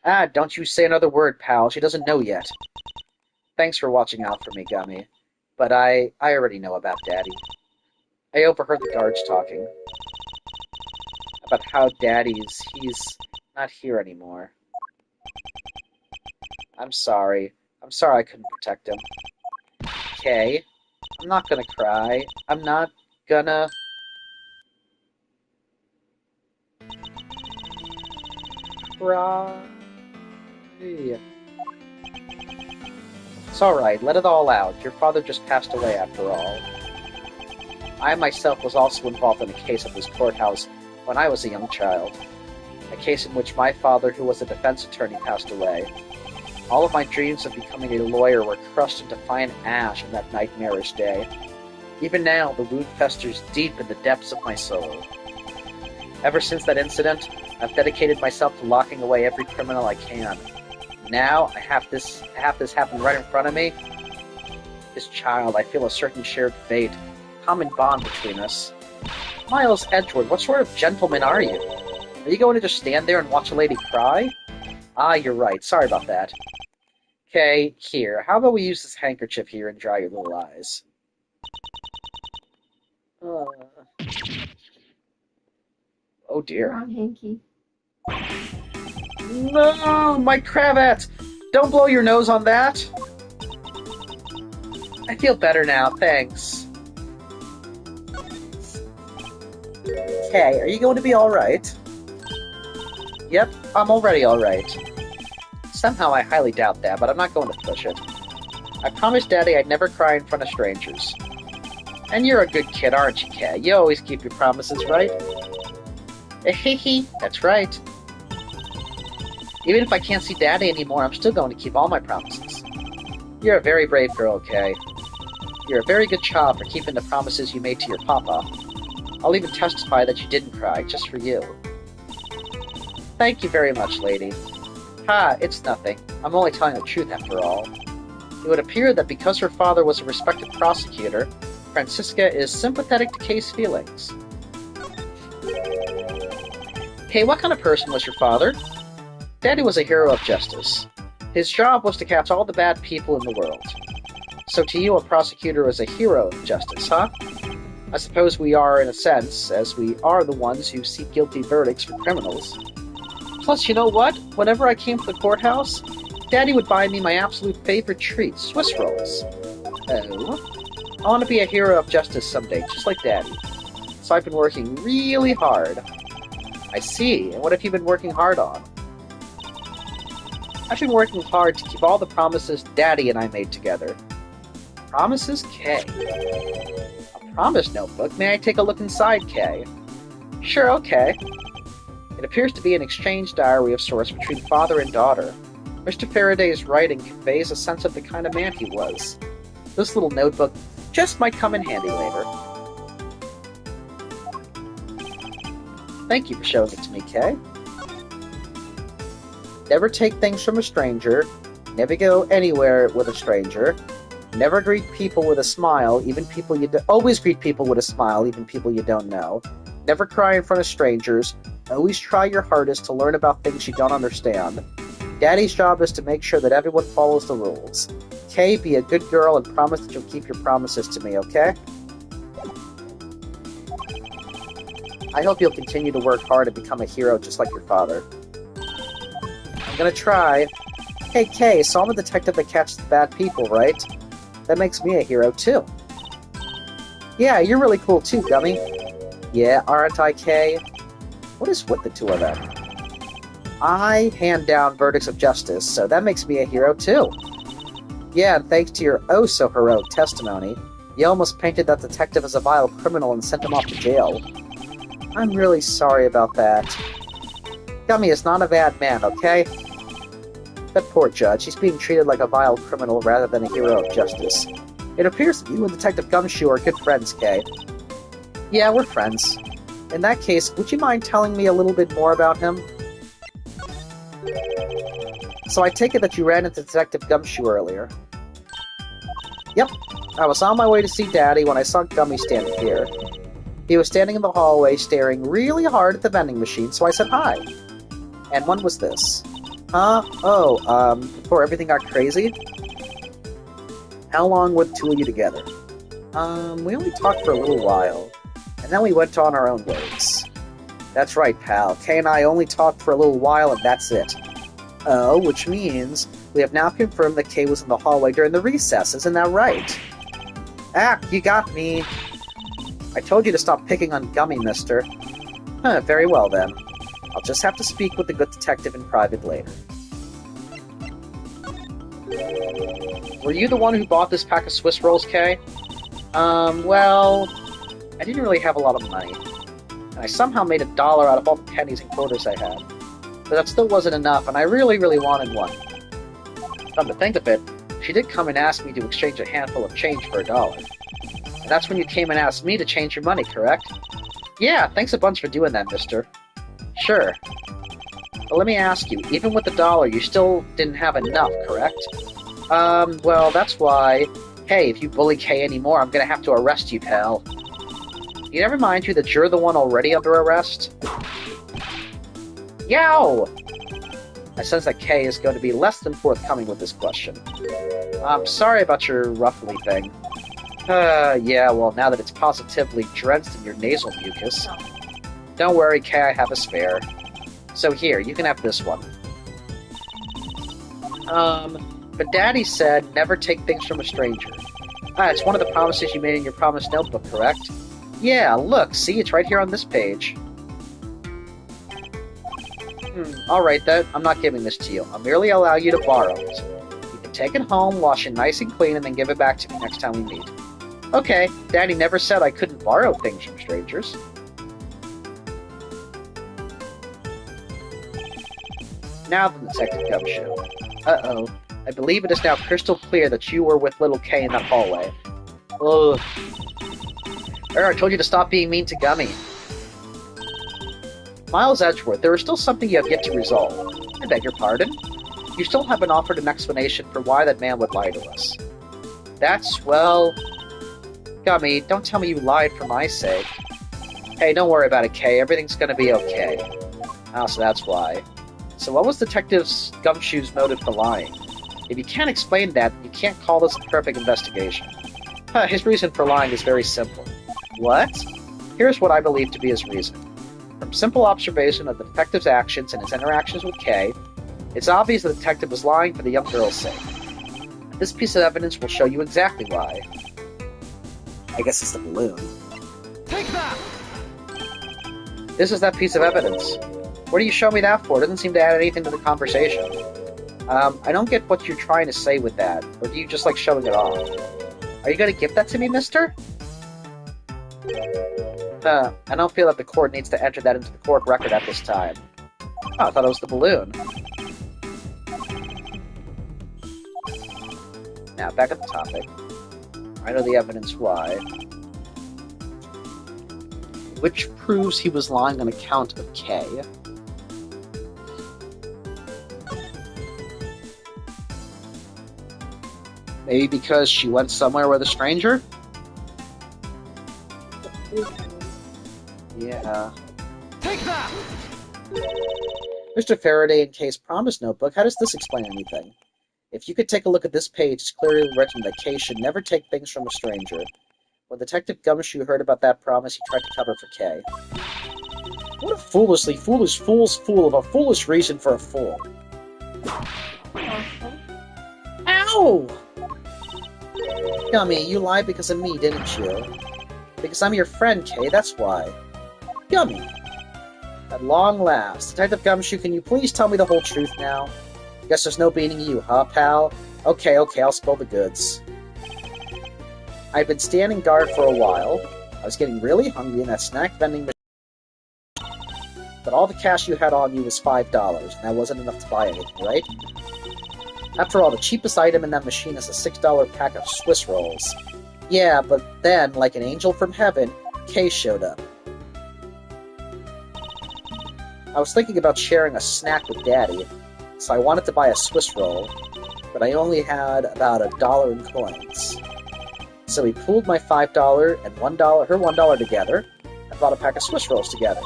Ah, don't you say another word, pal. She doesn't know yet. Thanks for watching out for me, Gummy. But I already know about Daddy. I overheard the guards talking. About how he's not here anymore. I'm sorry. I'm sorry I couldn't protect him. Okay. I'm not gonna cry. I'm not gonna... cry. It's alright, let it all out. Your father just passed away after all. I myself was also involved in a case at this courthouse when I was a young child. A case in which my father, who was a defense attorney, passed away. All of my dreams of becoming a lawyer were crushed into fine ash on that nightmarish day. Even now, the wound festers deep in the depths of my soul. Ever since that incident, I've dedicated myself to locking away every criminal I can. Now, I have this happen right in front of me. This child, I feel a certain shared fate, common bond between us. Miles Edgeworth, what sort of gentleman are you? Are you going to just stand there and watch a lady cry? Ah, you're right. Sorry about that. Okay, here. How about we use this handkerchief here and dry your little eyes? Uh, oh dear. Wrong hanky. No, my cravat! Don't blow your nose on that! I feel better now, thanks. Okay, are you going to be alright? Yep, I'm already alright. Somehow I highly doubt that, but I'm not going to push it. I promised Daddy I'd never cry in front of strangers. And you're a good kid, aren't you, Kay? You always keep your promises, right? Hehe, that's right. Even if I can't see Daddy anymore, I'm still going to keep all my promises. You're a very brave girl, Kay. You're a very good child for keeping the promises you made to your papa. I'll even testify that you didn't cry, just for you. Thank you very much, lady. Ha, it's nothing. I'm only telling the truth after all. It would appear that because her father was a respected prosecutor, Franziska is sympathetic to Kay's feelings. Hey, what kind of person was your father? Daddy was a hero of justice. His job was to catch all the bad people in the world. So to you, a prosecutor is a hero of justice, huh? I suppose we are, in a sense, as we are the ones who seek guilty verdicts for criminals. Plus, you know what? Whenever I came to the courthouse, Daddy would buy me my absolute favorite treat, Swiss rolls. Oh? I want to be a hero of justice someday, just like Daddy. So I've been working really hard. I see. And what have you been working hard on? I've been working hard to keep all the promises Daddy and I made together. Promises, Kay. A promise notebook? May I take a look inside, Kay? Sure, okay. It appears to be an exchange diary of sorts between father and daughter. Mr. Faraday's writing conveys a sense of the kind of man he was. This little notebook just might come in handy later. Thank you for showing it to me, Kay. Never take things from a stranger. Never go anywhere with a stranger. Never greet people with a smile, even people you always greet people with a smile, even people you don't know. Never cry in front of strangers. Always try your hardest to learn about things you don't understand. Daddy's job is to make sure that everyone follows the rules. Kay, be a good girl and promise that you'll keep your promises to me, okay? I hope you'll continue to work hard and become a hero just like your father. I'm gonna try. Hey, Kay, so I'm a detective that catches the bad people, right? That makes me a hero, too. Yeah, you're really cool, too, Gummy. Yeah, aren't I, Kay? What is with the two of them? I hand down verdicts of justice, so that makes me a hero, too. Yeah, and thanks to your oh-so-heroic testimony, you almost painted that detective as a vile criminal and sent him off to jail. I'm really sorry about that. Gummy is not a bad man, okay? That poor judge, he's being treated like a vile criminal rather than a hero of justice. It appears that you and Detective Gumshoe are good friends, Kay. Yeah, we're friends. In that case, would you mind telling me a little bit more about him? So I take it that you ran into Detective Gumshoe earlier. Yep. I was on my way to see Daddy when I saw Gummy standing here. He was standing in the hallway staring really hard at the vending machine, so I said hi. And when was this? Huh? Oh, before everything got crazy? How long were the two of you together? We only talked for a little while, and then we went on our own ways. That's right, pal. Kay and I only talked for a little while, and that's it. Oh, which means we have now confirmed that Kay was in the hallway during the recess, isn't that right? Ah, you got me. I told you to stop picking on Gummy, mister. Huh, very well then. I'll just have to speak with the good detective in private later. Were you the one who bought this pack of Swiss rolls, Kay? Well, I didn't really have a lot of money. And I somehow made $1 out of all the pennies and quarters I had. But that still wasn't enough, and I really, really wanted one. Come to think of it, she did come and ask me to exchange a handful of change for $1. And that's when you came and asked me to change your money, correct? Yeah, thanks a bunch for doing that, mister. Sure. But let me ask you, even with $1, you still didn't have enough, correct? Well, that's why... Hey, if you bully Kay anymore, I'm gonna have to arrest you, pal. You never mind you that you're the one already under arrest? Yow! I sense that Kay is going to be less than forthcoming with this question. I'm sorry about your ruffly thing. Yeah, well, now that it's positively drenched in your nasal mucus. Don't worry, Kay, I have a spare. So here, you can have this one. But Daddy said never take things from a stranger. It's one of the promises you made in your promise notebook, correct? Yeah, look, see, it's right here on this page. Alright then, I'm not giving this to you. I'll merely allow you to borrow it. You can take it home, wash it nice and clean, and then give it back to me next time we meet. Okay, Daddy never said I couldn't borrow things from strangers. Now then, Detective Gumshoe. Uh-oh. I believe it is now crystal clear that you were with little Kay in that hallway. Ugh. I told you to stop being mean to Gummy. Miles Edgeworth, there is still something you have yet to resolve. I beg your pardon? You still haven't offered an explanation for why that man would lie to us. That's, well... Gummy, don't tell me you lied for my sake. Hey, don't worry about it, Kay. Everything's gonna be okay. Oh, so that's why. So what was Detective Gumshoe's motive for lying? If you can't explain that, you can't call this a perfect investigation. His reason for lying is very simple. What? Here's what I believe to be his reason. From simple observation of the detective's actions and his interactions with Kay, it's obvious the detective was lying for the young girl's sake. This piece of evidence will show you exactly why. I guess it's the balloon. Take that! This is that piece of evidence. What do you show me that for? It doesn't seem to add anything to the conversation. I don't get what you're trying to say with that, or do you just like showing it off? Are you going to give that to me, mister? I don't feel that the court needs to enter that into the court record at this time. Oh, I thought it was the balloon. Now, back at the topic. I know the evidence why. Which proves he was lying on account of Kay. Maybe because she went somewhere with a stranger? Yeah. Take that! Mr. Faraday in Kay's promise notebook, how does this explain anything? If you could take a look at this page, it's clearly written that Kay should never take things from a stranger. When Detective Gumshoe heard about that promise, he tried to cover for Kay. What a foolish fool of a foolish reason for a fool. Ow! Gummy, you lied because of me, didn't you? Because I'm your friend, Kay, that's why. Gummy! At long last. Detective Gumshoe, can you please tell me the whole truth now? Guess there's no beating you, huh, pal? Okay, I'll spill the goods. I've been standing guard for a while. I was getting really hungry in that snack vending machine. But all the cash you had on you was $5, and that wasn't enough to buy anything, right? After all, the cheapest item in that machine is a $6 pack of Swiss rolls. Yeah, but then, like an angel from heaven, Kay showed up. I was thinking about sharing a snack with Daddy, so I wanted to buy a Swiss roll, but I only had about $1 in coins. So we pooled my $5 and her $1 together, and bought a pack of Swiss rolls together.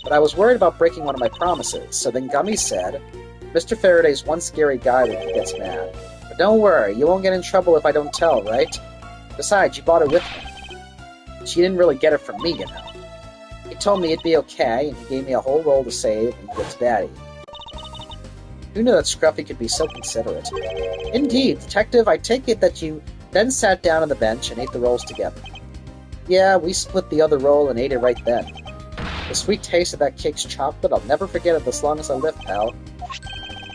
But I was worried about breaking one of my promises, so then Gummy said, Mr. Faraday's one scary guy when he gets mad. But don't worry, you won't get in trouble if I don't tell, right? Besides, you bought it with me. She didn't really get it from me, you know. He told me it'd be okay, and he gave me a whole roll to save and give to Daddy. Who knew that Scruffy could be so considerate? Indeed, Detective, I take it that you then sat down on the bench and ate the rolls together. Yeah, we split the other roll and ate it right then. The sweet taste of that cake's chocolate, I'll never forget it as long as I live, pal.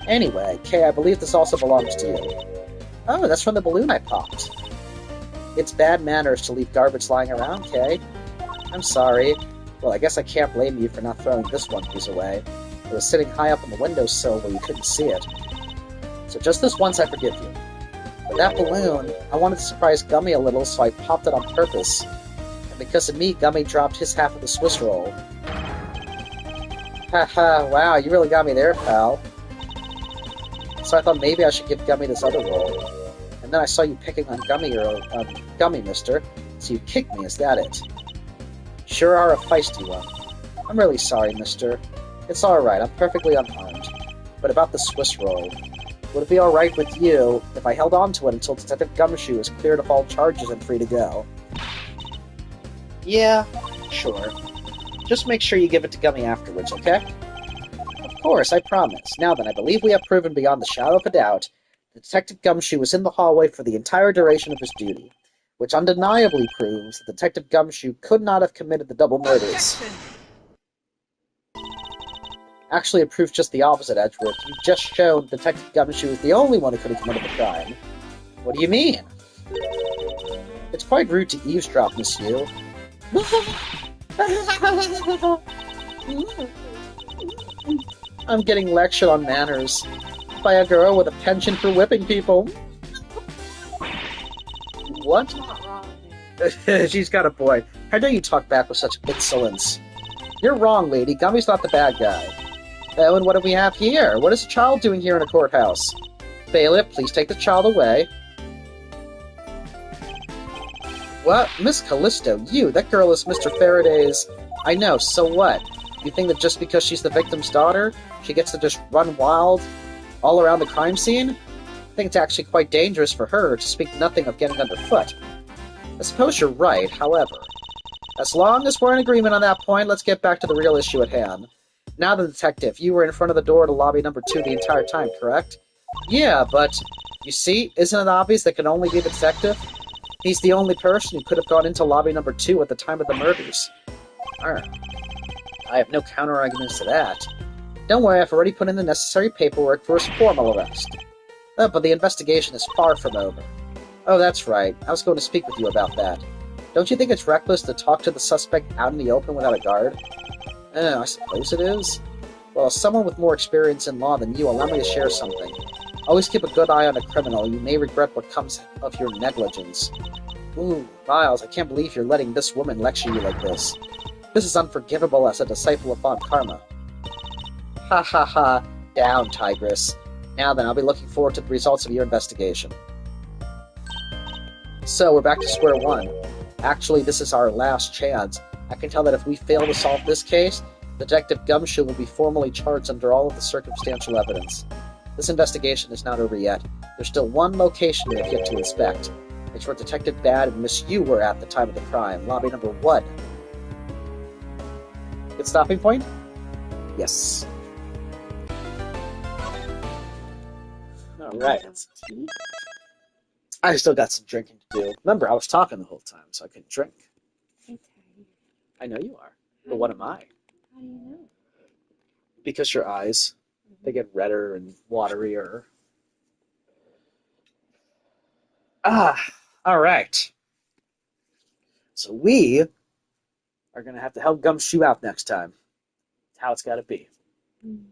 Anyway, Kay, I believe this also belongs to you. Oh, that's from the balloon I popped. It's bad manners to leave garbage lying around, Kay. I'm sorry. Well, I guess I can't blame you for not throwing this one piece away. It was sitting high up on the windowsill where you couldn't see it. So just this once I forgive you. But that balloon, I wanted to surprise Gummy a little, so I popped it on purpose. And because of me, Gummy dropped his half of the Swiss roll. Haha, wow, you really got me there, pal. So I thought maybe I should give Gummy this other roll. And then I saw you picking on Gummy, mister. So you kicked me, is that it? Sure are a feisty one. I'm really sorry, mister. It's alright, I'm perfectly unharmed. But about the Swiss roll, would it be alright with you if I held on to it until Detective Gumshoe is cleared of all charges and free to go? Yeah, sure. Just make sure you give it to Gummy afterwards, okay? Of course, I promise. Now then, I believe we have proven beyond the shadow of a doubt that Detective Gumshoe was in the hallway for the entire duration of his duty, which undeniably proves that Detective Gumshoe could not have committed the double murders. Actually, it proves just the opposite, Edgeworth. You've just shown Detective Gumshoe is the only one who could have committed the crime. What do you mean? It's quite rude to eavesdrop, monsieur. I'm getting lectured on manners by a girl with a penchant for whipping people. What? Not wrong, dude. She's got a point. How dare you talk back with such insolence? You're wrong, lady. Gummy's not the bad guy. Oh, and what do we have here? What is a child doing here in a courthouse? Bailiff, please take the child away. What? Miss Calisto, you! That girl is Mr. Faraday's... I know, so what? You think that just because she's the victim's daughter, she gets to just run wild all around the crime scene? I think it's actually quite dangerous for her, to speak nothing of getting underfoot. I suppose you're right, however. As long as we're in agreement on that point, let's get back to the real issue at hand. Now the detective, you were in front of the door to lobby number 2 the entire time, correct? Yeah, but... You see, isn't it obvious that can only be the detective? He's the only person who could have gone into lobby number 2 at the time of the murders. I have no counter-arguments to that. Don't worry, I've already put in the necessary paperwork for his formal arrest. But the investigation is far from over. Oh, that's right. I was going to speak with you about that. Don't you think it's reckless to talk to the suspect out in the open without a guard? I suppose it is. Well, as someone with more experience in law than you, allow me to share something. Always keep a good eye on a criminal. You may regret what comes of your negligence. Ooh, Miles, I can't believe you're letting this woman lecture you like this. This is unforgivable as a disciple of Von Karma. Ha ha ha. Down, Tigress. Now then, I'll be looking forward to the results of your investigation. So, we're back to square one. Actually, this is our last chance. I can tell that if we fail to solve this case, Detective Gumshoe will be formally charged under all of the circumstantial evidence. This investigation is not over yet. There's still one location we have yet to inspect. It's where Detective Bad and Miss Yu were at the time of the crime, lobby number 1. Good stopping point? Yes. Alright. I still got some drinking to do. Remember, I was talking the whole time, so I couldn't drink. I'm tired. I know you are. But what am I? How do you know? Because your eyes, they get redder and waterier. Alright. So we are going to have to help Gumshoe out next time. That's how it's got to be. Mm.